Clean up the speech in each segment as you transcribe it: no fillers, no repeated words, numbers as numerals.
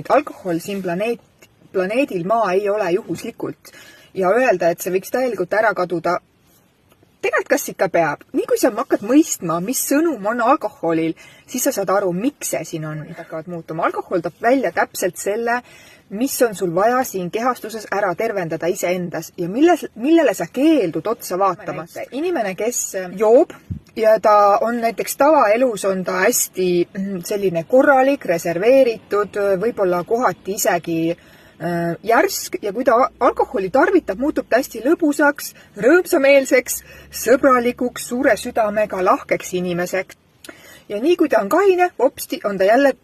alkohol siin planeedil Maa ei ole juhuslikult ja öelda, et see võiks täielikult ära kaduda, tegelikult kas ikka peab. Nii kui sa hakkad mõistma, mis sõnum on alkoholil, siis sa saad aru, miks see siin on. Hakkavad muutuma. Alkohol toob välja täpselt selle, mis on sul vaja siin kehastuses ära tervendada iseendas ja millele sa keeldud otsa vaatamas. Inimene, kes joob ja ta on näiteks tavaelus, on ta hästi selline korralik, reserveeritud, võib-olla kohati isegi järsk ja kui ta alkoholi tarvitab, muutub ta hästi lõbusaks, rõõmsameelseks, sõbralikuks, suure südamega, lahkeks inimeseks. Ja nii kui ta on kaine, hopsti on ta jälle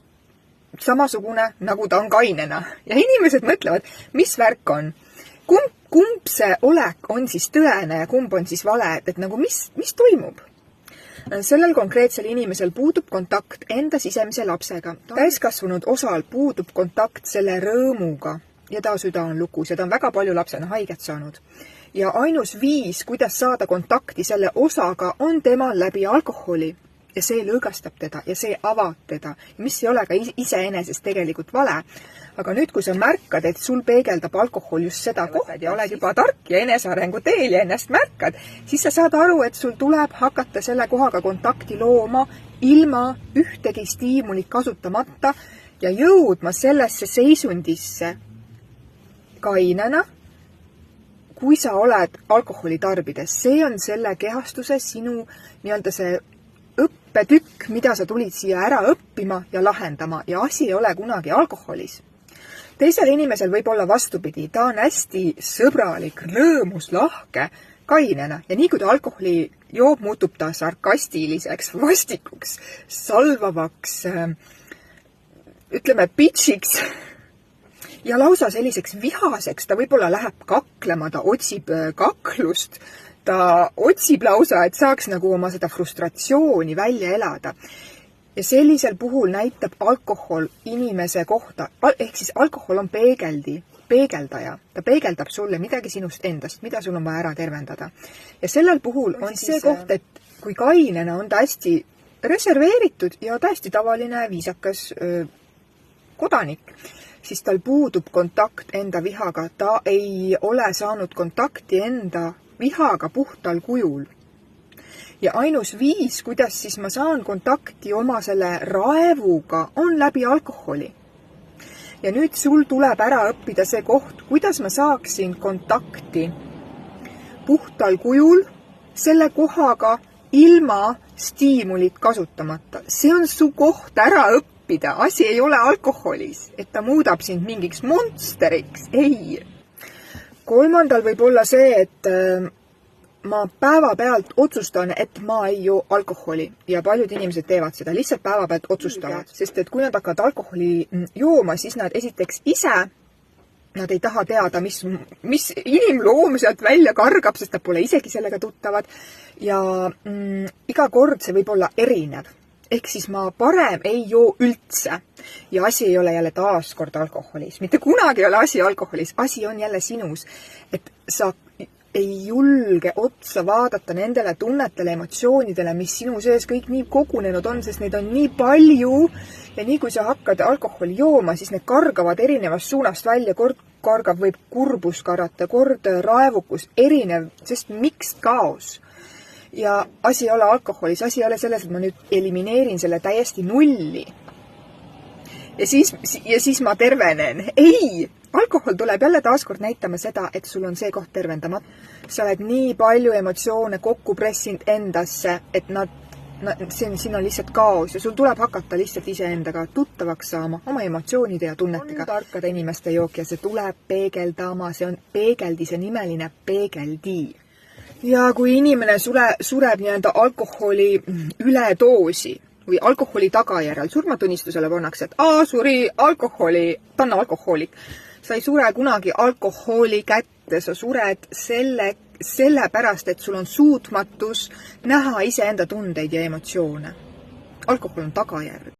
samasugune, nagu ta on kainena. Ja inimesed mõtlevad, mis värk on. Kumb see olek on siis tõene ja kumb on siis vale, et nagu mis toimub? Sellel konkreetsel inimesel puudub kontakt enda sisemise lapsega. Täiskasvanud osal puudub kontakt selle rõõmuga ja ta süda on lukus ja ta on väga palju lapsena haiget saanud. Ja ainus viis, kuidas saada kontakti selle osaga, on temal läbi alkoholi. Ja see lõõgastab teda ja see avab teda, mis ei ole ka iseenesest tegelikult vale. Aga nüüd, kui sa märkad, et sul peegeldab alkohol just seda kohta ja oled juba tark ja enesearengu teel ja ennast märkad, siis sa saad aru, et sul tuleb hakata selle kohaga kontakti looma ilma ühtegi stiimulit kasutamata ja jõudma sellesse seisundisse kainena, kui sa oled alkoholi tarbides. See on selle kehastuse sinu nii-öelda see õppetükk, mida sa tulid siia ära õppima ja lahendama ja asi ei ole kunagi alkoholis. Teisel inimesel võib olla vastupidi, ta on hästi sõbralik, rõõmus, lahke, kainena ja nii kui ta alkoholi joob, muutub ta sarkastiliseks, vastikuks, salvavaks, ütleme bitchiks ja lausa selliseks vihaseks, ta võib-olla läheb kaklema, ta otsib kaklust, ta otsib lausa, et saaks nagu oma seda frustratsiooni välja elada. Ja sellisel puhul näitab alkohol inimese kohta, ehk siis alkohol on peegeldaja. Ta peegeldab sulle midagi sinust endast, mida sul on vaja ära tervendada. Ja sellel puhul on see koht, et kui kainena on ta hästi reserveeritud ja täiesti tavaline viisakas kodanik, siis tal puudub kontakt enda vihaga. Ta ei ole saanud kontakti enda vihaga puhtal kujul. Ja ainus viis, kuidas siis ma saan kontakti oma selle raevuga, on läbi alkoholi. Ja nüüd sul tuleb ära õppida see koht, kuidas ma saaksin kontakti puhtal kujul selle kohaga ilma stiimulit kasutamata. See on su koht ära õppida. Asi ei ole alkoholis, et ta muudab sind mingiks monsteriks. Ei. Kolmandal võib olla see, et ma päevapealt otsustan, et ma ei joo alkoholi ja paljud inimesed teevad seda, lihtsalt päevapealt otsustavad, sest et kui nad hakkavad alkoholi jooma, siis nad esiteks ise, nad ei taha teada, mis inimloom sealt välja kargab, sest nad pole isegi sellega tuttavad ja iga kord see võib olla erinev. Ehk siis ma parem ei joo üldse ja asi ei ole jälle taaskord alkoholis. Mitte kunagi ei ole asi alkoholis, asi on jälle sinus, et sa ei julge otsa vaadata nendele tunnetele, emotsioonidele, mis sinu sees kõik nii kogunenud on, sest neid on nii palju ja nii kui sa hakkad alkoholi jooma, siis need kargavad erinevast suunast välja, kord kargab võib kurbus karata, kord raevukus, erinev, sest miks kaos. Ja asi ei ole alkoholis, asi ei ole selles, et ma nüüd elimineerin selle täiesti nulli. Ja siis ma tervenen. Ei! Alkohol tuleb jälle taaskord näitama seda, et sul on see koht tervendamat. Sa oled nii palju emotsioone kokku pressinud endasse, et siin on lihtsalt kaos ja sul tuleb hakata lihtsalt iseendaga tuttavaks saama oma emotsioonide ja tunnetega. On tarkade inimeste jook ja see tuleb peegeldama, see on peegeldi, see nimeline peegeldi. Ja kui inimene sureb nii-öelda alkoholi üledoosi või alkoholi tagajärjel, surmatunnistusele pannakse, et suri alkoholi, ta on alkohoolik. Sa ei sure kunagi alkoholi kätte, sa sured selle pärast, et sul on suutmatus näha iseenda tundeid ja emotsioone. Alkohol on tagajärg.